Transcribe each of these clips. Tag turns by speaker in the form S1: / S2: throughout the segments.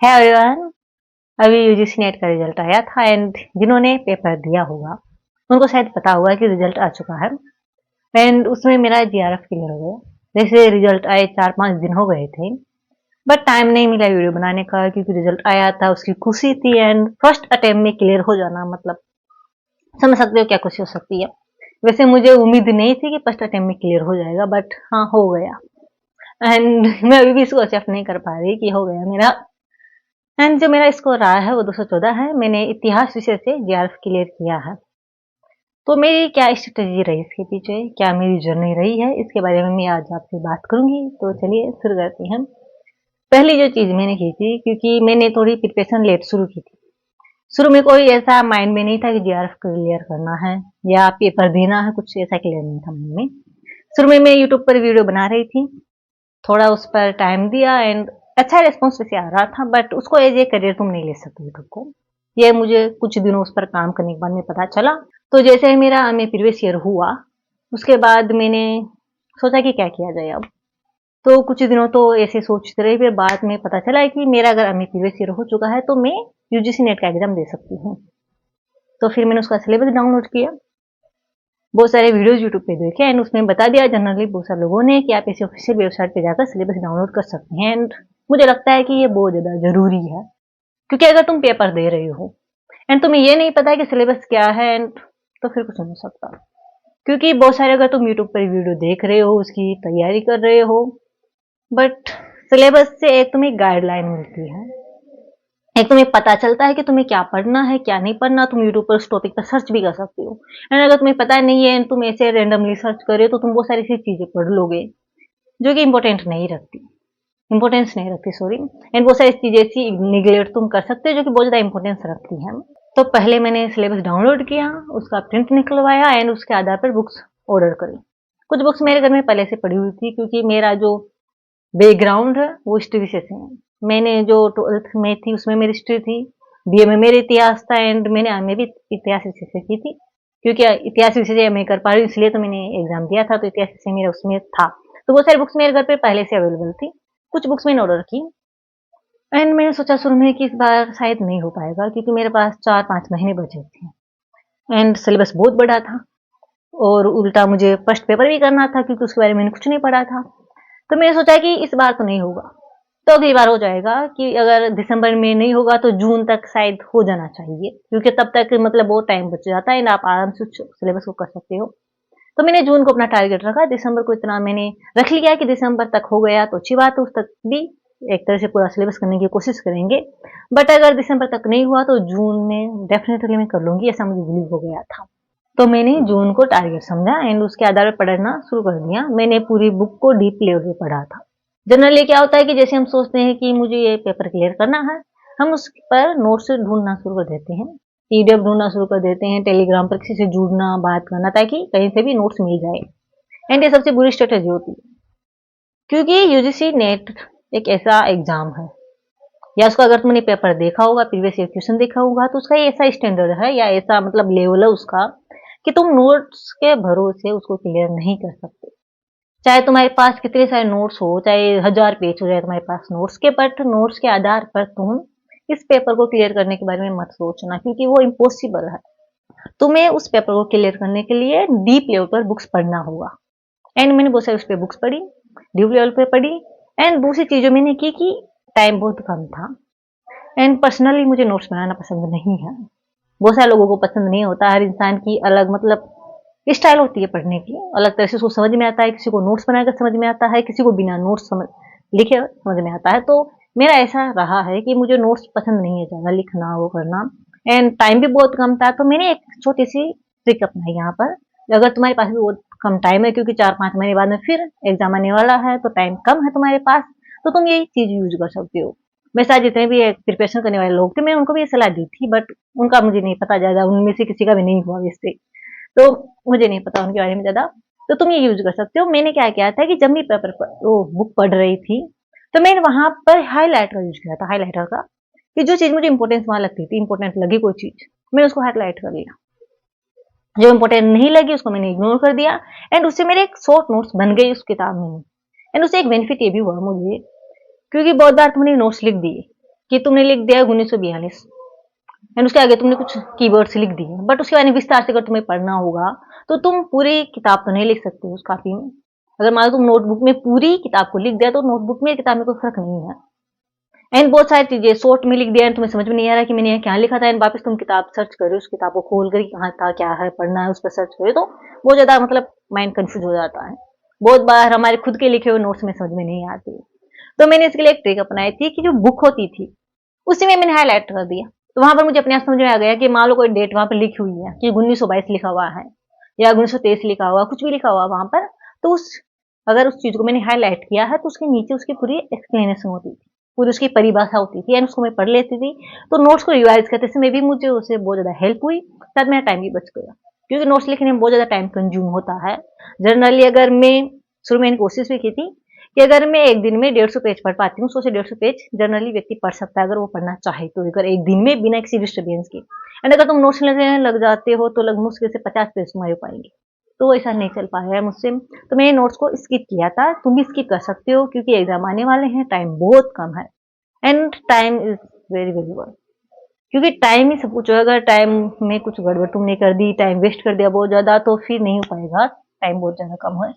S1: है एवरीवन। अभी UGC net का रिजल्ट आया था एंड जिन्होंने पेपर दिया होगा उनको शायद पता होगा कि रिजल्ट आ चुका है एंड उसमें मेरा जीआरएफ क्लियर हो गया। जैसे रिजल्ट आए 4-5 दिन हो गए थे बट टाइम नहीं मिला वीडियो बनाने का क्योंकि रिजल्ट आया था, उसकी खुशी थी एंड फर्स्ट अटेम्प्ट में क्लियर हो जाना मतलब समझ सकते हो क्या खुशी हो सकती है। वैसे मुझे उम्मीद नहीं थी कि फर्स्ट अटेम्प्ट में क्लियर हो जाएगा बट हाँ हो गया एंड मैं अभी भी इसको एक्सेप्ट नहीं कर पा रही कि हो गया मेरा। एंड जो मेरा स्कोर रहा है वो 214 है। मैंने इतिहास विषय से जीआरएफ क्लियर किया है। तो मेरी क्या स्ट्रेटेजी रही इसके पीछे, क्या मेरी जर्नी रही है, इसके बारे में मैं आज आपसे बात करूंगी। तो चलिए शुरू करते हैं। पहली जो चीज मैंने की थी, क्योंकि मैंने थोड़ी प्रिपरेशन लेट शुरू की थी। शुरू में कोई ऐसा माइंड में नहीं था कि जीआरएफ क्लियर करना है या पेपर देना है, कुछ ऐसा क्लियर नहीं था माइंड में। शुरू में मैं यूट्यूब पर वीडियो बना रही थी, थोड़ा उस पर टाइम दिया एंड अच्छा रिस्पॉन्स वैसे आ रहा था बट उसको एज ए करियर तुम नहीं ले सकते यूट्यूब को। ये मुझे कुछ दिनों उस पर काम करने के बाद में पता चला। तो जैसे ही मेरा मैं प्रीवियस ईयर हुआ उसके बाद मैंने सोचा कि क्या किया जाए अब। तो कुछ दिनों तो ऐसे सोचते रहे, फिर बाद में पता चला कि मेरा अगर एमए प्रीवियस ईयर हो चुका है तो मैं यूजीसी नेट का एग्जाम दे सकती हूँ। तो फिर मैंने उसका सिलेबस डाउनलोड किया, बहुत सारे वीडियोस यूट्यूब पे देखे एंड उसमें बता दिया जनरली बहुत सारे लोगों ने कि आप इसे ऑफिशियल वेबसाइट पे जाकर सिलेबस डाउनलोड कर सकते हैं। एंड मुझे लगता है कि ये बहुत ज़्यादा ज़रूरी है, क्योंकि अगर तुम पेपर दे रहे हो एंड तुम्हें ये नहीं पता है कि सिलेबस क्या है एंड तो फिर कुछ नहीं हो सकता। क्योंकि बहुत सारे अगर तुम यूट्यूब पर वीडियो देख रहे हो, उसकी तैयारी कर रहे हो, बट सिलेबस से एक तुम्हें गाइडलाइन मिलती है, एक तुम्हें पता चलता है कि तुम्हें क्या पढ़ना है क्या नहीं पढ़ना। तुम यूट्यूब पर उस टॉपिक पर सर्च भी कर सकते हो एंड अगर तुम्हें पता नहीं है तुम ऐसे रेंडमली सर्च करे तो तुम बहुत सारी ऐसी चीजें पढ़ लोगे जो कि इंपॉर्टेंस नहीं रखती सॉरी। एंड बहुत सारी चीजें ऐसी निगलेक्ट तुम कर सकते हो जो कि बहुत ज्यादा इंपॉर्टेंस रखती है। तो पहले मैंने सिलेबस डाउनलोड किया, उसका प्रिंट निकलवाया एंड उसके आधार पर बुक्स ऑर्डर करी। कुछ बुक्स मेरे घर में पहले से पड़ी हुई थी क्योंकि मेरा जो बैकग्राउंड है वो हिस्ट्री विषय से है। मैंने जो 12th में थी उसमें मेरी हिस्ट्री थी, बीए में मेरा इतिहास था एंड मैंने एमए भी इतिहास विषय से की थी। क्योंकि इतिहास विषय से एमए कर पा रही हूँ इसलिए तो मैंने एग्जाम दिया था, तो इतिहास विषय मेरा उसमें था। तो वो सारी बुक्स मेरे घर पे पहले से अवेलेबल थी। कुछ बुक्स मैंने ऑर्डर की एंड मैंने सोचा शुरू में कि इस बार शायद नहीं हो पाएगा क्योंकि मेरे पास 4-5 महीने बचे थे एंड सिलेबस बहुत बड़ा था और उल्टा मुझे फर्स्ट पेपर भी करना था क्योंकि उसके बारे में मैंने कुछ नहीं पढ़ा था। तो मैंने सोचा कि इस बार तो नहीं होगा, तो अगली बार हो जाएगा कि अगर दिसंबर में नहीं होगा तो जून तक शायद हो जाना चाहिए, क्योंकि तब तक मतलब बहुत टाइम बच जाता है ना, आप आराम से सिलेबस को कर सकते हो। तो मैंने जून को अपना टारगेट रखा, दिसंबर को इतना मैंने रख लिया कि दिसंबर तक हो गया तो अच्छी बात है, उस तक भी एक तरह से पूरा सिलेबस करने की कोशिश करेंगे। बट अगर दिसंबर तक नहीं हुआ तो जून में डेफिनेटली मैं कर लूंगी, ऐसा मुझे बिलीव हो गया था। तो मैंने जून को टारगेट समझा एंड उसके आधार पर पढ़ना शुरू कर दिया। मैंने पूरी बुक को डीप लेवल पे पढ़ा था। जनरली क्या होता है कि जैसे हम सोचते हैं कि मुझे ये पेपर क्लियर करना है, हम उस पर नोट्स ढूंढना शुरू कर देते हैं, पीडीएफ ढूंढना शुरू कर देते हैं, टेलीग्राम पर किसी से जुड़ना, बात करना ताकि कहीं से भी नोट्स मिल जाए। एंड ये सबसे बुरी स्ट्रेटेजी होती है क्योंकि यूजीसी नेट एक ऐसा एग्जाम है, या उसका अगर तुमने पेपर देखा होगा, प्रीवियस ईयर क्वेश्चन देखा होगा, तो उसका ऐसा स्टैंडर्ड है या ऐसा मतलब लेवल है उसका कि तुम नोट्स के भरोसे उसको क्लियर नहीं कर सकते। चाहे तुम्हारे पास कितने सारे नोट्स हो, चाहे 1000 पेज हो जाए तुम्हारे पास नोट्स के, बट नोट्स के आधार पर तुम इस पेपर को क्लियर करने के बारे में मत सोचना क्योंकि वो इम्पॉसिबल है। तुम्हें उस पेपर को क्लियर करने के लिए डीप लेवल पर बुक्स पढ़ना होगा एंड मैंने बहुत सारी उस पर बुक्स पढ़ी, डीप लेवल पे पढ़ी। एंड दूसरी चीजों मैंने की कि टाइम बहुत कम था एंड पर्सनली मुझे नोट्स बनाना पसंद नहीं है। बहुत सारे लोगों को पसंद नहीं होता, हर इंसान की अलग मतलब स्टाइल होती है पढ़ने की, अलग तरह से उसको समझ में आता है। किसी को नोट्स बनाकर समझ में आता है, किसी को बिना नोट्स लिखे समझ में आता है। तो मेरा ऐसा रहा है कि मुझे नोट्स पसंद नहीं है ज़्यादा लिखना वो करना एंड टाइम भी बहुत कम था। तो मैंने एक छोटी सी ट्रिक अपनाई यहाँ पर, अगर तुम्हारे पास भी बहुत कम टाइम है क्योंकि 4-5 महीने बाद में फिर एग्जाम आने वाला है तो टाइम कम है तुम्हारे पास, तो तुम यही चीज़ यूज कर सकते हो। मेरे साथ जितने भी प्रिपरेशन करने वाले लोग थे मैं उनको भी ये सलाह दी थी, बट उनका मुझे नहीं पता ज़्यादा, उनमें से किसी का भी नहीं हुआ वैसे, तो मुझे नहीं पता उनके बारे में ज़्यादा। तो तुम ये यूज कर सकते हो। मैंने क्या किया था कि जब मैं पेपर पर वो बुक पढ़ रही थी तो मैंने वहां पर हाईलाइट का यूज किया था, हाईलाइटर का, कि जो चीज मुझे इंपॉर्टेंस वहां लगती थी, इंपॉर्टेंट लगी कोई चीज, मैं उसको हाईलाइट कर लिया। जो इंपॉर्टेंट नहीं लगी उसको मैंने इग्नोर कर दिया एंड उससे मेरे एक शॉर्ट नोट्स बन गई उस किताब में। एंड उससे एक बेनिफिट ये भी हुआ मुझे, क्योंकि बहुत बार तुमने नोट्स लिख दिए कि तुमने लिख दिया 1942 एंड उसके आगे तुमने कुछ कीवर्ड्स लिख दिए, बट उसके बारे में विस्तार से अगर तुम्हें पढ़ना होगा तो तुम पूरी किताब तो नहीं लिख सकते उस कॉपी में। अगर मान लो तुम नोटबुक में पूरी किताब को लिख दिया तो नोटबुक में किताब में कोई फर्क नहीं है। एंड बहुत सारी चीजें शॉर्ट में लिख दिया एंड तुम्हें समझ में नहीं आ रहा कि मैंने यहाँ क्या लिखा था एंड वापस तुम किताब सर्च करो, उस किताब को खोल कर कहाँ था क्या है पढ़ना है उस पर सर्च करो तो बहुत ज्यादा मतलब माइंड कंफ्यूज हो जाता है। बहुत बार हमारे खुद के लिखे हुए नोट्स में समझ में नहीं आती। तो मैंने इसके लिए एक ट्रिक अपनाई थी कि जो बुक होती थी उसी में मैंने हाईलाइट कर दिया, तो वहां पर मुझे अपने आप समझ में आ गया कि मान लो कोई डेट वहां पर लिखी हुई है कि 1922 लिखा हुआ है या 1923 लिखा हुआ, कुछ भी लिखा हुआ वहां पर, तो अगर उस चीज को मैंने हाईलाइट किया है तो उसके नीचे उसकी पूरी एक्सप्लेनेशन होती थी, पूरी उसकी परिभाषा होती थी एंड उसको मैं पढ़ लेती थी। तो नोट्स को रिवाइज करते समय भी मुझे उससे बहुत ज्यादा हेल्प हुई, साथ मेरा टाइम भी बच गया, क्योंकि नोट्स लिखने में बहुत ज्यादा टाइम कंज्यूम होता है। जनरली अगर मैं शुरू में कोशिश भी की थी कि अगर मैं एक दिन में 150 पेज पढ़ पाती हूँ, 100 से 150 पेज जनरली व्यक्ति पढ़ सकता है अगर वो पढ़ना चाहे तो, अगर एक दिन में बिना किसी डिस्टर्बेंस के। एंड अगर तुम नोट्स लेने लग जाते हो तो लग मुश्किल से 50 पेज तुम्हारे पाएंगे, तो ऐसा नहीं चल पाया है मुझसे। तो मैंने नोट्स को स्किप किया था, तुम भी स्किप कर सकते हो क्योंकि एग्जाम आने वाले हैं, टाइम बहुत कम है and time is very valuable, क्योंकि टाइम ही सब कुछ है। अगर टाइम में कुछ गड़बड़ तुमने कर दी, टाइम वेस्ट कर दिया बहुत ज्यादा, तो फिर नहीं हो पाएगा, टाइम बहुत ज्यादा कम है।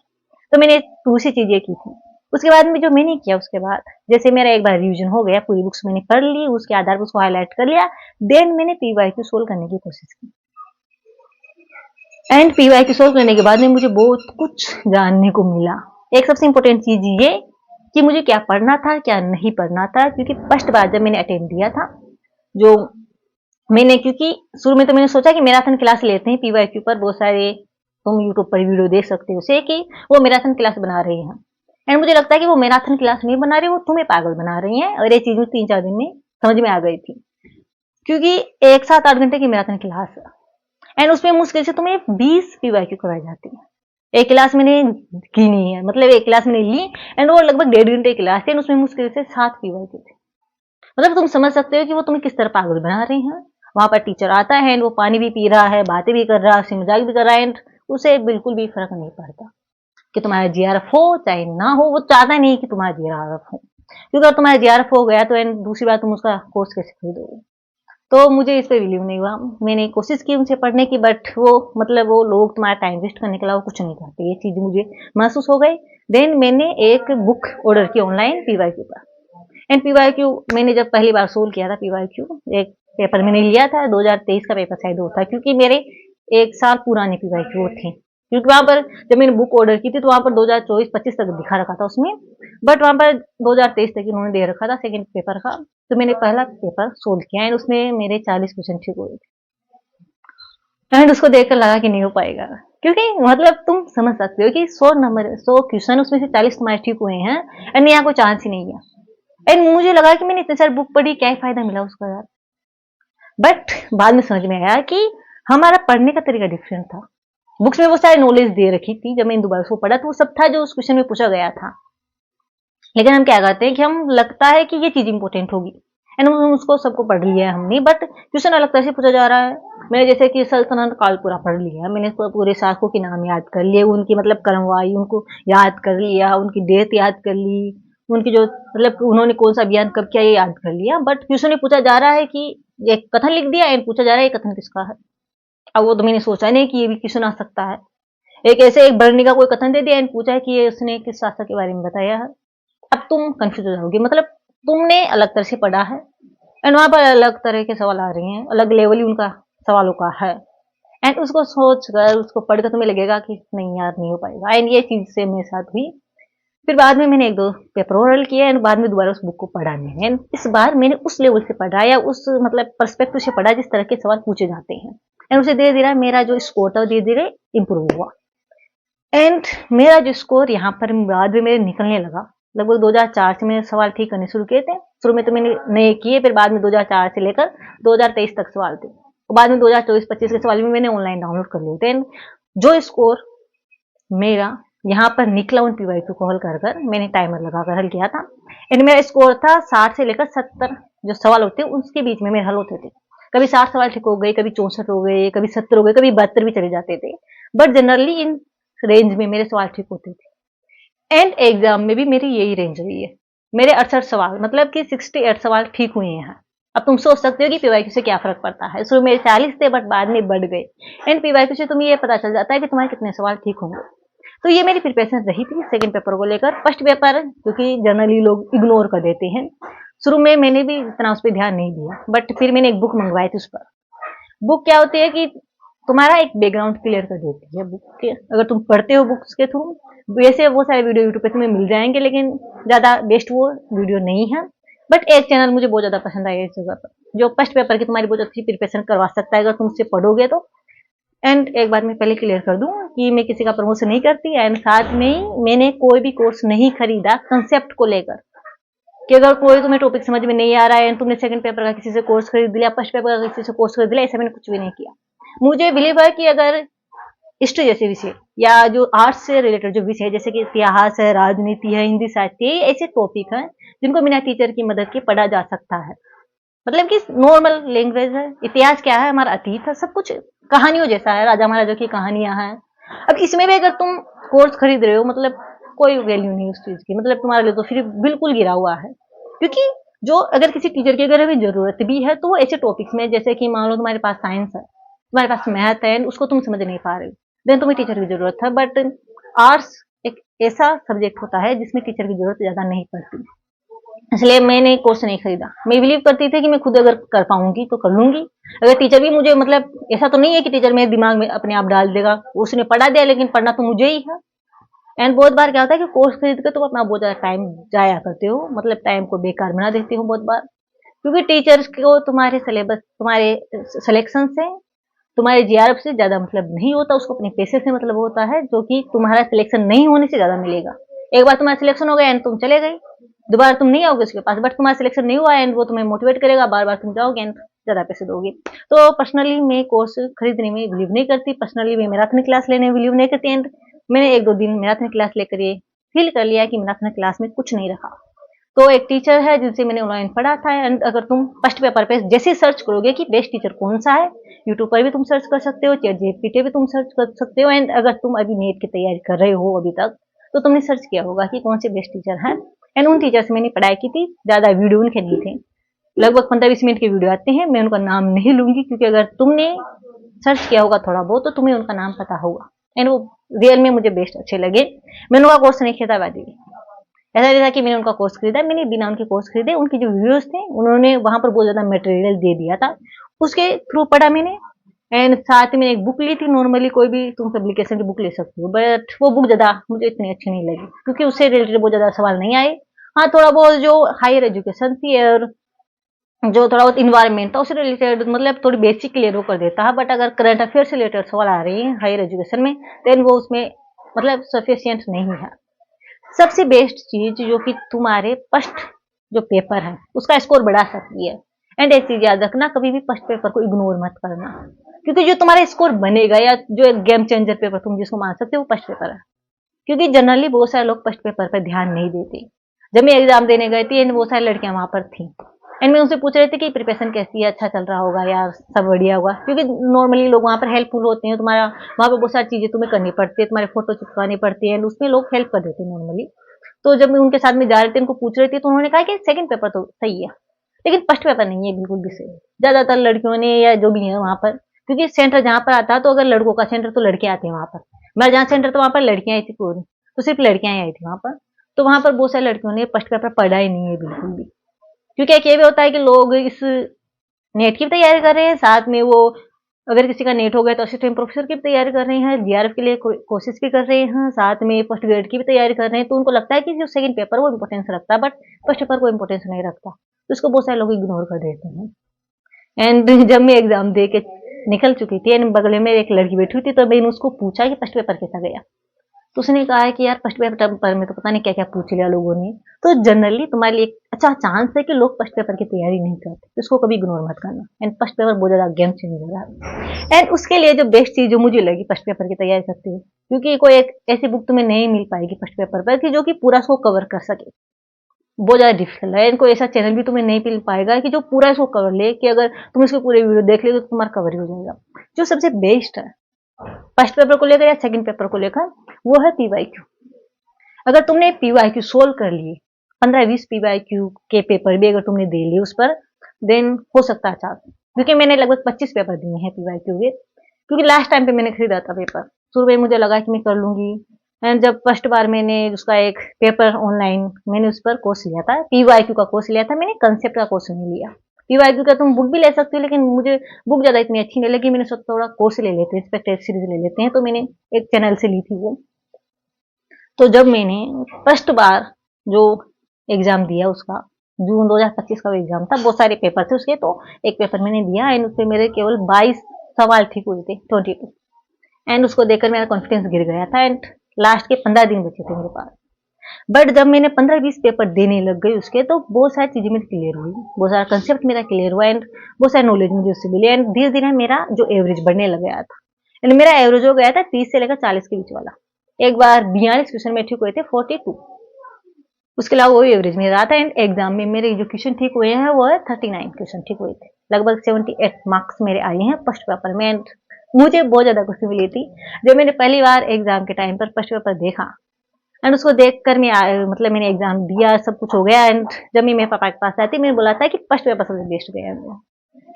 S1: तो मैंने दूसरी चीज ये की थी। उसके बाद में जो मैंने किया, उसके बाद जैसे मेरा एक बार रिवीजन हो गया, पूरी बुक्स मैंने पढ़ ली, उसके आधार पर उसको हाईलाइट कर लिया, देन मैंने पीवाईक्यू सोल्व करने की कोशिश की। एंड पीवाईक्यू सोल्व करने के बाद में मुझे बहुत कुछ जानने को मिला। एक सबसे इंपॉर्टेंट चीज ये कि मुझे क्या पढ़ना था क्या नहीं पढ़ना था, क्योंकि फर्स्ट बार जब मैंने अटेंड दिया था, जो मैंने, क्योंकि शुरू में तो मैंने सोचा कि मैराथन क्लास लेते हैं पीवाईक्यू पर, बहुत सारे तुम यूट्यूब पर वीडियो देख सकते हो उसे कि वो मैराथन क्लास बना रही हैं, एंड मुझे लगता है कि वो मैराथन क्लास नहीं बना रही, वो तुम्हें पागल बना रही हैं। और ये चीज मुझे 3-4 दिन में समझ में आ गई थी, क्योंकि एक साथ 8 घंटे की मैराथन क्लास एंड उसमें मुश्किल से तुम्हें 20 पीवाईक्यू करवाई जाती है। एक क्लास मैंने की नहीं है, मतलब एक क्लास मैंने ली एंड वो लगभग 1.5 घंटे की क्लास थी एंड उसमें मुश्किल से 7 पीवाईक्यू थे। मतलब तुम समझ सकते हो कि वो तुम्हें किस तरह पागल बना रही हैं। वहां पर टीचर आता है एंड वो पानी भी पी रहा है, बातें भी कर रहा है, मजाक भी कर रहा है एंड उसे बिल्कुल भी फर्क नहीं पड़ता कि तुम्हारा जीआरएफ हो चाहे ना हो। वो चाहता नहीं कि तुम्हारा जीआरएफ हो, क्योंकि अगर तुम्हारा जीआरएफ हो गया तो एंड दूसरी बात तुम उसका कोर्स कैसे खरीदोगे। तो मुझे इस पे बिलीव नहीं हुआ, मैंने कोशिश की उनसे पढ़ने की, बट वो मतलब वो लोग तुम्हारा टाइम वेस्ट करने के अलावा कुछ नहीं करते, ये चीज मुझे महसूस हो गई। देन मैंने एक बुक ऑर्डर की ऑनलाइन पीवाईक्यू पर, एंड पीवाईक्यू मैंने जब पहली बार सोल्व किया था पीवाईक्यू, एक पेपर मैंने लिया था 2023 का पेपर शायद होता, क्योंकि मेरे 1 साल पुराने पीवाईक्यू थे, क्योंकि वहां पर जब मैंने बुक ऑर्डर की थी तो वहां पर 2024-25 तक दिखा रखा था उसमें, बट वहां पर 2023 तक इन्होंने दे रखा था सेकंड पेपर का। तो मैंने पहला पेपर सोल्व किया एंड उसमें मेरे 40 क्वेश्चन ठीक हुए थे एंड उसको देखकर लगा कि नहीं हो पाएगा, क्योंकि मतलब तुम समझ सकते हो कि 100 क्वेश्चन उसमें से 40 तुम्हारे ठीक हुए हैं एंड यहाँ कोई चांस ही नहीं है। एंड मुझे लगा कि मैंने इतने सारी बुक पढ़ी, क्या फायदा मिला उसका यार। बट बाद में समझ में आया कि हमारा पढ़ने का तरीका डिफरेंट था। बुक्स में वो सारी नॉलेज दे रखी थी, जब मैंने दोबारा उसको पढ़ा तो वो सब था जो उस क्वेश्चन में पूछा गया था, लेकिन हम क्या करते हैं कि हम लगता है कि ये चीज इंपॉर्टेंट होगी एंड हम उसको सबको पढ़ लिया है हमने, बट क्वेश्चन अलग तरह से पूछा जा रहा है। मैंने जैसे कि सल्तनत काल पूरा पढ़ लिया, मैंने पूरे शासकों के नाम याद कर लिए, उनकी मतलब कर्मवाई उनको याद कर लिया, उनकी डेथ याद कर ली, उनकी जो मतलब उन्होंने कौन सा अभियान कब किया ये याद कर लिया, बट क्वेश्चन में पूछा जा रहा है कि एक कथन लिख दिया एंड पूछा जा रहा है ये कथन किसका है। अब वो तो मैंने सोचा नहीं कि ये भी क्वेश्चन आ सकता है। एक ऐसे एक बरनी का कोई कथन दे दिया एंड पूछा है कि ये उसने किस शासक के बारे में बताया है। अब तुम कंफ्यूज हो जाओगे, मतलब तुमने अलग तरह से पढ़ा है एंड वहां पर अलग तरह के सवाल आ रहे हैं, अलग लेवल ही उनका सवालों का है एंड उसको सोच कर उसको पढ़कर तुम्हें लगेगा कि नहीं यार नहीं हो पाएगा। एंड ये चीज से मेरे साथ हुई। फिर बाद में मैंने 1-2 पेपर ओरल किए एंड बाद में दोबारा उस बुक को पढ़ा नहीं, एंड इस बार मैंने उस लेवल से पढ़ा या उस मतलब पर्सपेक्टिव से पढ़ा जिस तरह के सवाल पूछे जाते हैं, एंड उसे धीरे धीरे मेरा जो स्कोर था धीरे धीरे इंप्रूव हुआ एंड मेरा जो स्कोर यहाँ पर बाद में मेरे निकलने लगा। लगभग 2004 से मैंने सवाल ठीक करने शुरू किए थे। शुरू में तो मैंने नए किए, फिर बाद में 2004 से लेकर 2023 तक सवाल थे, और बाद में 2024-25 के सवाल भी मैंने ऑनलाइन डाउनलोड कर लिए थे। जो स्कोर मेरा यहाँ पर निकला उन पीवाईक्यू को हल कर मैंने टाइमर लगाकर हल किया था, एंड मेरा स्कोर था 60 से लेकर 70 जो सवाल होते हैं उसके बीच में मेरे हल होते थे। कभी 60 सवाल ठीक हो गए, कभी 64 हो गए, कभी 70 हो गए, कभी 72 भी चले जाते थे, बट जनरली इन रेंज में मेरे सवाल ठीक होते थे एंड एग्जाम में भी मेरी यही रेंज रही है। मेरे 68 सवाल, मतलब कि 68 सवाल ठीक हुए हैं। अब तुम सोच सकते हो कि पीवाईक्यू से क्या फर्क पड़ता है। शुरू में 40 थे बट बाद में बढ़ गए। एंड पीवाईक्यू से तुम्हें ये पता चल जाता है कि तुम्हारे कितने सवाल ठीक होंगे। तो ये मेरी प्रिपरेशन रही थी सेकंड पेपर को लेकर। फर्स्ट पेपर क्योंकि जनरली लोग इग्नोर कर देते हैं, शुरू में मैंने भी इतना उस पर ध्यान नहीं दिया, बट फिर मैंने एक बुक मंगवाई थी। उस पर बुक क्या होती है कि तुम्हारा एक बैकग्राउंड क्लियर कर देती है बुक के, अगर तुम पढ़ते हो बुक्स के थ्रू। वैसे वो सारे वीडियो यूट्यूब पे तुम्हें मिल जाएंगे, लेकिन ज़्यादा बेस्ट वो वीडियो नहीं है। बट एक चैनल मुझे बहुत ज़्यादा पसंद आया इस जगह पर, जो फर्स्ट पेपर की तुम्हारी बहुत अच्छी प्रिपरेशन करवा सकता है अगर तुम उससे पढ़ोगे तो। एंड एक बात मैं पहले क्लियर कर दूं कि मैं किसी का प्रमोशन नहीं करती, एंड साथ में ही मैंने कोई भी कोर्स नहीं खरीदा कंसेप्ट को लेकर, कि अगर कोई तुम्हें टॉपिक समझ में नहीं आ रहा है तुमने सेकंड पेपर का किसी से कोर्स खरीद लिया, फर्स्ट पेपर का किसी से कोर्स खरीद लिया, ऐसा मैंने कुछ भी नहीं किया। मुझे बिलीव है कि अगर हिस्ट्री जैसे विषय या जो आर्ट्स से रिलेटेड जो विषय जैसे कि इतिहास है, राजनीति है, हिंदी साहित्य, ऐसे टॉपिक हैं जिनको बिना टीचर की मदद के पढ़ा जा सकता है। मतलब कि नॉर्मल लैंग्वेज है। इतिहास क्या है, हमारा अतीत है, सब कुछ कहानियों जैसा है, राजा महाराजा की कहानियां हैं। अब इसमें भी अगर तुम कोर्स खरीद रहे हो, मतलब कोई वैल्यू नहीं उस चीज की, मतलब तुम्हारे लिए तो फिर बिल्कुल गिरा हुआ है। क्योंकि जो अगर किसी टीचर की अगर अभी जरूरत भी है तो वो ऐसे टॉपिक्स में, जैसे कि मान लो तुम्हारे पास साइंस है, तुम्हारे पास मैथ है, उसको तुम समझ नहीं पा रहे हो, देन तुम्हें टीचर की जरूरत है। बट आर्ट्स एक ऐसा सब्जेक्ट होता है जिसमें टीचर की जरूरत ज्यादा नहीं पड़ती, इसलिए मैंने कोर्स नहीं खरीदा। मैं बिलीव करती थी कि मैं खुद अगर कर पाऊंगी तो कर लूंगी। अगर टीचर भी मुझे, मतलब ऐसा तो नहीं है कि टीचर मेरे दिमाग में अपने आप डाल देगा, उसने पढ़ा दिया, लेकिन पढ़ना तो मुझे ही है। एंड बहुत बार क्या होता है कि कोर्स खरीद के तुम अपना बहुत ज्यादा टाइम जाया करते हो, मतलब टाइम को बेकार बना देते हो बहुत बार। क्योंकि टीचर्स को तुम्हारे सिलेबस, तुम्हारे सिलेक्शन से, तुम्हारे जीआरएफ से ज्यादा मतलब नहीं होता, उसको अपने पैसे से मतलब होता है, जो कि तुम्हारा सिलेक्शन नहीं होने से ज्यादा मिलेगा। एक बार तुम्हारा सिलेक्शन हो गया एंड तुम चले गए, दोबारा तुम नहीं आओगे उसके पास, बट तुम्हारा सिलेक्शन नहीं हुआ एंड वो तुम्हें मोटिवेट करेगा, बार बार तुम जाओगे एंड ज्यादा पैसे दोगे। तो पर्सनली मैं कोर्स खरीदने में बिलीव नहीं करती, पर्सनली मैं मैराथन क्लास लेने में बिलीव नहीं करती। एंड मैंने एक दो दिन मैराथन क्लास लेकर ये फील कर लिया कि मैराथन क्लास में कुछ नहीं रखा। तो एक टीचर है जिनसे मैंने ऑनलाइन पढ़ा था, एंड अगर तुम फर्स्ट पेपर पे जैसे सर्च करोगे कि बेस्ट टीचर कौन सा है, यूट्यूब पर भी तुम सर्च कर सकते हो, चैट जीपीटी भी तुम सर्च कर सकते हो। एंड अगर तुम अभी नेट की तैयारी कर रहे हो अभी तक, तो तुमने सर्च किया होगा कि कौन से बेस्ट टीचर हैं। एंड उन टीचर से मैंने पढ़ाई की थी, ज्यादा वीडियो उनके नहीं थे, लगभग 15-20 मिनट के वीडियो आते हैं। मैं उनका नाम नहीं लूंगी, क्योंकि अगर तुमने सर्च किया होगा थोड़ा बहुत तो तुम्हें उनका नाम पता होगा। एंड वो रियल में मुझे बेस्ट अच्छे लगे। मैंने उनका कोर्स नहीं खरीदा, वादी ऐसा नहीं था कि मैंने उनका कोर्स खरीदा, मैंने बिना उनके कोर्स खरीदे उनके जो वीडियोस थे उन्होंने वहां पर बहुत ज्यादा मटेरियल दे दिया था, उसके थ्रू पढ़ा मैंने। एंड साथ में एक बुक ली थी, नॉर्मली कोई भी तुम पब्लिकेशन की बुक ले सकते हो, बट वो बुक ज्यादा मुझे इतनी अच्छी नहीं लगी, क्योंकि उससे रिलेटेड बहुत ज्यादा सवाल नहीं आए। हाँ, थोड़ा बहुत जो हायर एजुकेशन थी और जो थोड़ा बहुत इन्वायरमेंट था उससे रिलेटेड, मतलब थोड़ी बेसिक क्लियर वो कर देता है, बट अगर करंट अफेयर से रिलेटेड सवाल आ रही है हायर एजुकेशन में, देन वो उसमें मतलब सफिशियंट नहीं है। सबसे बेस्ट चीज जो कि तुम्हारे फर्स्ट जो पेपर है उसका स्कोर बढ़ा सकती है। एंड एक चीज याद रखना, कभी भी फर्स्ट पेपर को इग्नोर मत करना, क्योंकि जो तुम्हारा स्कोर बनेगा या जो एक गेम चेंजर पेपर तुम जिसको मान सकते हो वो फर्स्ट पेपर है। क्योंकि जनरली बहुत सारे लोग फर्स्ट पेपर पर ध्यान नहीं देते। जब मैं एग्जाम देने गई थी एंड बहुत सारी लड़कियां वहां पर थी, एंड मैं उनसे पूछ रही थी कि प्रिपरेशन कैसी है, अच्छा चल रहा होगा यार, सब बढ़िया होगा, क्योंकि नॉर्मली लोग वहां पर हेल्पफुल होते हैं, तुम्हारा वहां पर बहुत सारी चीजें तुम्हें करनी पड़ती है, तुम्हारे फोटो चिपकानी पड़ती है, एंड उसमें लोग हेल्प कर देते हैं नॉर्मली। तो जब मैं उनके साथ में जा रही थी, उनको पूछ रही थी, तो उन्होंने कहा कि सेकंड पेपर तो सही है, लेकिन फर्स्ट पेपर नहीं है बिल्कुल भी सही। ज्यादातर लड़कियों ने या जो भी है वहां पर, क्योंकि सेंटर जहां पर आता है, तो अगर लड़कों का सेंटर तो लड़के आते हैं वहां पर, मेरा जहाँ सेंटर तो वहां पर लड़कियां आई थी पूरी, तो सिर्फ लड़कियां ही आई थी वहां पर। तो वहां पर बहुत सारी लड़कियों ने फर्स्ट पेपर पढ़ा ही नहीं है बिल्कुल भी, क्योंकि एक ये भी होता है कि लोग इस नेट की भी तैयारी कर रहे हैं, साथ में वो अगर किसी का नेट हो गया तो असिस्टेंट प्रोफेसर की भी तैयारी कर रहे हैं, जीआरएफ के लिए कोशिश भी कर रहे हैं, साथ में फर्स्ट ग्रेड की भी तैयारी कर रहे हैं। तो उनको लगता है कि जो सेकंड पेपर वो इंपॉर्टेंस रखता है, बट फर्स्ट पेपर को इंपॉर्टेंस नहीं रखता, तो उसको बहुत सारे लोग इग्नोर कर देते हैं। एंड जब मैं एग्जाम दे के निकल चुकी थी एंड बगल में एक लड़की बैठी हुई थी, तो मैंने उसको पूछा कि फर्स्ट पेपर कैसा गया, तो उसने कहा है कि यार फर्स्ट पेपर में तो पता नहीं क्या क्या पूछ लिया लोगों ने। तो जनरली तुम्हारे लिए एक अच्छा चांस है कि लोग फर्स्ट पेपर की तैयारी नहीं करते, तो इसको कभी इग्नोर मत करना। एंड फर्स्ट पेपर बहुत ज्यादा गेम चेंजर है। एंड उसके लिए जो बेस्ट चीज जो मुझे लगी फर्स्ट पेपर की तैयारी करते हुए, क्योंकि कोई एक ऐसी बुक तुम्हें नहीं मिल पाएगी फर्स्ट पेपर पर कि जो कि पूरा इसको कवर कर सके, बहुत ज्यादा डिफिकल्ट है। कोई ऐसा चैनल भी तुम्हें नहीं मिल पाएगा कि जो पूरा इसको कवर ले, कि अगर तुम इसको पूरे वीडियो देख ले तो तुम्हारा कवर ही हो जाएगा। जो सबसे बेस्ट है फर्स्ट पेपर को लेकर या सेकंड पेपर को लेकर, वो है पीवाईक्यू। अगर तुमने पीवाईक्यू सोल्व कर लिए 15-20 PYQ के पेपर भी अगर तुमने दे लिए उस पर, देन हो सकता है चांस, क्योंकि मैंने लगभग 25 पेपर दिए हैं PYQ के, क्योंकि लास्ट टाइम पे मैंने खरीदा था पेपर। शुरू में मुझे लगा कि मैं कर लूंगी, एंड जब फर्स्ट बार मैंने उसका एक पेपर ऑनलाइन मैंने उस पर कोर्स लिया था, PYQ का कोर्स लिया था मैंने, कंसेप्ट का कोर्स नहीं लिया। PYQ का तुम बुक भी ले सकते हो, लेकिन मुझे बुक ज़्यादा इतनी अच्छी नहीं लगी, मैंने सोचा थोड़ा कोर्स ले लेते हैं, इस पर टेस्ट सीरीज ले लेते हैं, तो मैंने एक चैनल से ली थी वो। तो जब मैंने फर्स्ट बार जो एग्ज़ाम दिया उसका, जून 2025 का एग्ज़ाम था, बहुत सारे पेपर थे उसके, तो एक पेपर मैंने दिया एंड उससे मेरे केवल 22 सवाल ठीक हुए थे, 22, एंड उसको देखकर मेरा कॉन्फिडेंस गिर गया था, एंड लास्ट के 15 दिन बचे थे मेरे पास। बट जब मैंने 15-20 पेपर देने लग गई उसके, तो बहुत सारी चीज़ें मेरी क्लियर हुई, बहुत सारा कंसेप्ट मेरा क्लियर हुआ, एंड बहुत सारी नॉलेज मुझे उससे मिली, एंड धीरे धीरे मेरा जो एवरेज बढ़ने लग गया था, एंड मेरा एवरेज हो गया था 30 से लेकर 40 के बीच वाला। एक बार 42 क्वेश्चन में ठीक हुए थे, 42, उसके अलावा वही एवरेज में रहा था, एंड एग्जाम में मेरे जो क्वेश्चन ठीक हुए हैं वो है 39 क्वेश्चन ठीक हुए थे, लगभग 78 मार्क्स मेरे आए हैं फर्स्ट पेपर में, एंड मुझे बहुत ज़्यादा खुशी मिली थी जब मैंने पहली बार एग्जाम के टाइम पर फर्स्ट पेपर देखा, एंड उसको देखकर मैं मतलब मैंने एग्जाम दिया, सब कुछ हो गया, एंड जब मैं मेरे पापा के पास आती मैंने बोला था कि फर्स्ट पेपर सबसे बेस्ट गया है मेरा,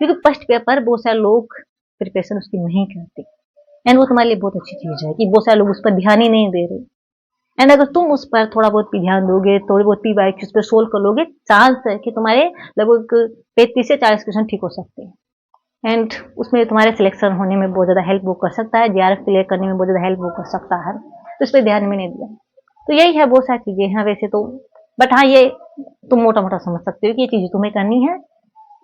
S1: क्योंकि फर्स्ट पेपर बहुत सारे लोग प्रिपरेशन उसकी नहीं करते, एंड वो तुम्हारे लिए बहुत अच्छी चीज़ है कि बहुत सारे लोग उस पर ध्यान ही नहीं दे रहे, एंड अगर तुम उस पर थोड़ा बहुत भी ध्यान दोगे, थोड़ी बहुत PYQ उस पर सोल्व कर लोगे, चांस है कि तुम्हारे लगभग 35 से 40 क्वेश्चन ठीक हो सकते हैं, एंड उसमें तुम्हारे सिलेक्शन होने में बहुत ज़्यादा हेल्प वो कर सकता है, JRF क्लियर करने में बहुत ज़्यादा हेल्प वो कर सकता है, तो इस पर ध्यान मैंने दिया। तो यही है, बहुत सारी चीज़ें हैं वैसे तो, बट हाँ ये तुम मोटा मोटा समझ सकते हो कि ये चीज़ें तुम्हें करनी है,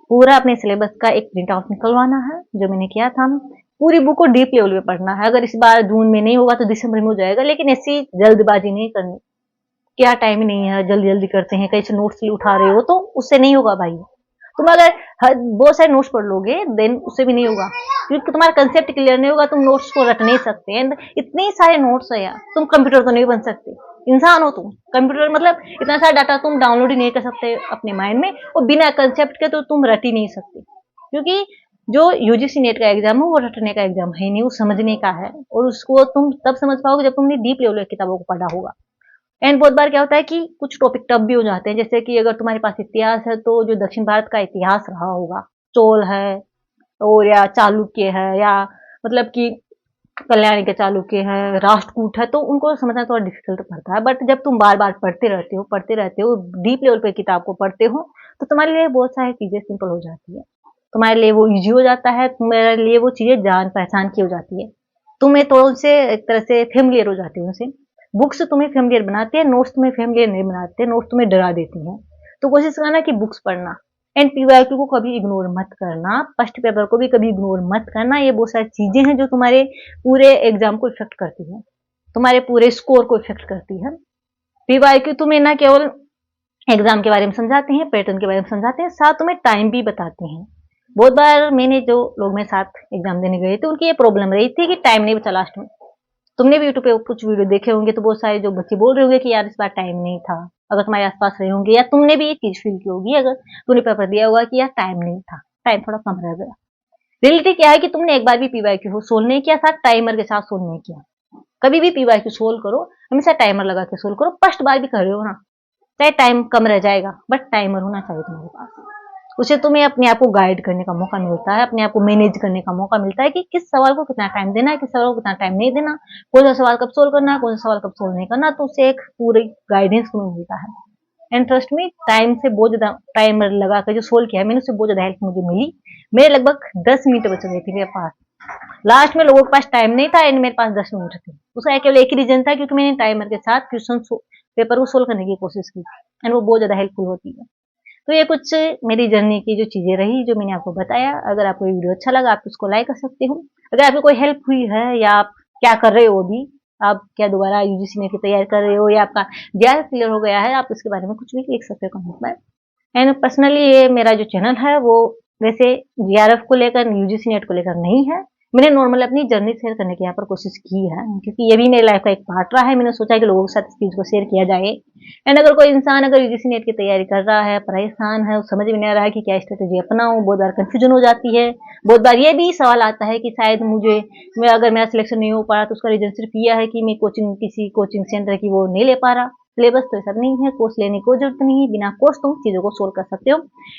S1: पूरा अपने सिलेबस का एक प्रिंट आउट निकलवाना है, जो मैंने किया था, पूरी बुक को डीप लेवल पे पढ़ना है, अगर इस बार जून में नहीं होगा तो दिसंबर में हो जाएगा, लेकिन ऐसी जल्दबाजी नहीं करनी, क्या टाइम नहीं है, जल्दी जल्दी करते हैं, कहीं से नोट्स उठा रहे हो तो उससे नहीं होगा भाई। तुम अगर बहुत सारे नोट्स पढ़ लोगे देन उससे भी नहीं होगा, क्योंकि तुम्हारा कंसेप्ट क्लियर नहीं होगा, तुम नोट्स को रट नहीं सकते, एंड इतने सारे नोट्स है यार, तुम कंप्यूटर तो नहीं बन सकते, इंसान हो तुम, कंप्यूटर मतलब इतना सारा डाटा तुम डाउनलोड ही नहीं कर सकते अपने माइंड में, और बिना कंसेप्ट के तो तुम रट ही नहीं सकते, क्योंकि जो UGC नेट का एग्जाम है वो रटने का एग्जाम है नहीं, वो समझने का है, और उसको तुम तब समझ पाओगे जब तुमने डीप लेवल की किताबों को पढ़ा होगा। एंड बहुत बार क्या होता है कि कुछ टॉपिक टफ भी हो जाते हैं, जैसे कि अगर तुम्हारे पास इतिहास है तो जो दक्षिण भारत का इतिहास रहा होगा, चोल है और या चालुक्य है, या मतलब कि कल्याणी के चालुक्य है, राष्ट्रकूट है, तो उनको समझना थोड़ा डिफिकल्ट पड़ता है, बट जब तुम बार बार पढ़ते रहते हो डीप लेवल पे किताब को पढ़ते हो, तो तुम्हारे लिए बहुत सारी चीज़ें सिंपल हो जाती है, तुम्हारे लिए वो ईजी हो जाता है, तुम्हारे लिए वो चीज़ें जान पहचान की हो जाती है, तुम्हें थोड़ा उनसे एक तरह से फेमिलियर हो जाती है उनसे। बुक्स तुम्हें फेमिलियर बनाती है, नोट्स तुम्हें फेमिलियर नहीं बनाते, नोट्स तुम्हें डरा देती हैं, तो कोशिश करना कि बुक्स पढ़ना, एंड PYQ को कभी इग्नोर मत करना, फर्स्ट पेपर को भी कभी इग्नोर मत करना, ये बहुत सारी चीज़ें हैं जो तुम्हारे पूरे एग्जाम को इफेक्ट करती हैं, तुम्हारे पूरे स्कोर को इफेक्ट करती है। PYQ तुम्हें ना केवल एग्जाम के बारे में समझाते हैं, पैटर्न के बारे में समझाते हैं, साथ तुम्हें टाइम भी बताते हैं। बहुत बार मैंने जो लोग मेरे साथ एग्जाम देने गए थे उनकी ये प्रॉब्लम रही थी कि टाइम नहीं बचा लास्ट में। तुमने भी यूट्यूब पे कुछ वीडियो देखे होंगे तो बहुत सारे जो बच्चे बोल रहे होंगे कि यार इस बार टाइम नहीं था, अगर तुम्हारे आसपास रहे होंगे या तुमने भी ये चीज फील की होगी, अगर तुमने पेपर दिया होगा कि यार टाइम नहीं था, टाइम थोड़ा कम रह गया। रियलिटी क्या है कि तुमने एक बार भी PYQ सोल्व नहीं किया, साथ टाइमर के साथ सोल्व नहीं किया। कभी भी PYQ सोल्व करो हमेशा टाइमर लगा के सोल्व करो, फर्स्ट बार भी कर रहे हो ना, चाहे टाइम कम रह जाएगा बट टाइमर होना चाहिए तुम्हारे पास, उससे तुम्हें अपने आप को गाइड करने का मौका मिलता है, अपने आप को मैनेज करने का मौका मिलता है कि किस सवाल को कितना टाइम देना है, किस सवाल को कितना टाइम नहीं देना, कौन सा सवाल कब सोल्व करना है, कौन सा सवाल कब सोल्व नहीं करना, तो उससे एक पूरी गाइडेंस तुम्हें मिलता है। एंड ट्रस्ट में टाइम से बहुत ज्यादा टाइमर लगा कर जो सोल्व किया है मैंने, उससे बहुत ज्यादा हेल्प मुझे मिली। मेरे लगभग 10 मिनट बच गए थे मेरे पास, लास्ट में लोगों के पास टाइम नहीं था एंड मेरे पास 10 मिनट थे। उसका केवल एक ही रीजन था, क्योंकि मैंने टाइमर के साथ क्वेश्चन पेपर को सोल्व करने की कोशिश की एंड वो बहुत ज्यादा हेल्पफुल होती है। तो ये कुछ मेरी जर्नी की जो चीजें रही जो मैंने आपको बताया। अगर आपको ये वीडियो अच्छा लगा आप इसको लाइक कर सकते हो। अगर आपको कोई हेल्प हुई है या आप क्या कर रहे हो अभी, आप क्या दोबारा UGC नेट की तैयारी कर रहे हो या आपका JRF क्लियर हो गया है, आप इसके बारे में कुछ भी लिख सकते हो कमेंट में। एंड पर्सनली ये मेरा जो चैनल है वो वैसे JRF को लेकर UGC नेट को लेकर नहीं है, मैंने नॉर्मल अपनी जर्नी शेयर करने की यहाँ पर कोशिश की है, क्योंकि ये भी मेरी लाइफ का एक पार्ट रहा है। मैंने सोचा कि लोगों के साथ इस चीज़ को शेयर किया जाए। एंड अगर कोई इंसान अगर UGC नेट की तैयारी कर रहा है, परेशान है, समझ में नहीं आ रहा है कि क्या स्ट्रेटेजी अपनाऊं, बहुत बार कंफ्यूजन हो जाती है, बहुत बार ये भी सवाल आता है कि शायद अगर मेरा सिलेक्शन नहीं हो पा रहा तो उसका रीजन सिर्फ यह है कि मैं किसी कोचिंग सेंटर की वो नहीं ले पा रहा, सिलेबस तो ऐसा नहीं है, कोर्स लेने की कोई जरूरत नहीं है, बिना कोर्स तुम चीजों को सोल्व कर सकते हो,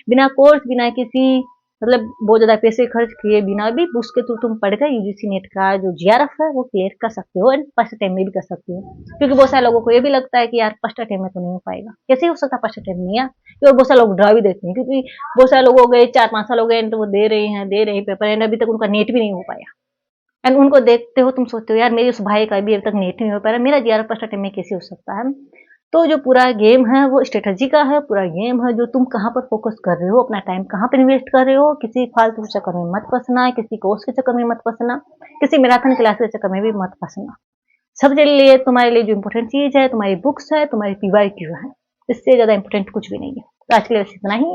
S1: बिना कोर्स, बिना किसी मतलब बहुत ज्यादा पैसे खर्च किए बिना भी उसके थ्रू तुम पढ़कर यूजीसी नेट का जो जीआरएफ है वो क्लियर कर सकते हो, एंड फर्स्ट टाइम में भी कर सकते हो। क्योंकि बहुत सारे लोगों को ये भी लगता है कि यार फर्स्ट टाइम में तो नहीं हो पाएगा, कैसे हो सकता फर्स्ट टाइम में यार, क्योंकि बहुत सारे लोग डरा भी देते हैं, क्योंकि बहुत सारे लोग हो गए 4-5 साल हो गए तो वो दे रहे हैं पेपर, एंड अभी तक उनका नेट भी नहीं हो पाया, एंड उनको देखते हो तुम सोचते हो यार मेरे उस भाई का भी अभी तक नेट नहीं हो पा रहा, मेरा जीआरएफ फर्स्ट अटेम्प्ट में कैसे हो सकता है। तो जो पूरा गेम है वो स्ट्रेटजी का है, पूरा गेम है जो तुम कहाँ पर फोकस कर रहे हो, अपना टाइम कहाँ पर इन्वेस्ट कर रहे हो, किसी फालतू के चक्कर में मत फंसना, किसी कोर्स के चक्कर में मत फंसना, किसी मैराथन क्लास के चक्कर में भी मत फंसना। सबके लिए तुम्हारे लिए जो इम्पोर्टेंट चीज है तुम्हारी बुक्स है, तुम्हारी पीवाईक्यू है, इससे ज्यादा इम्पोर्टेंट कुछ भी नहीं है। तो आज के लिए बस इतना ही।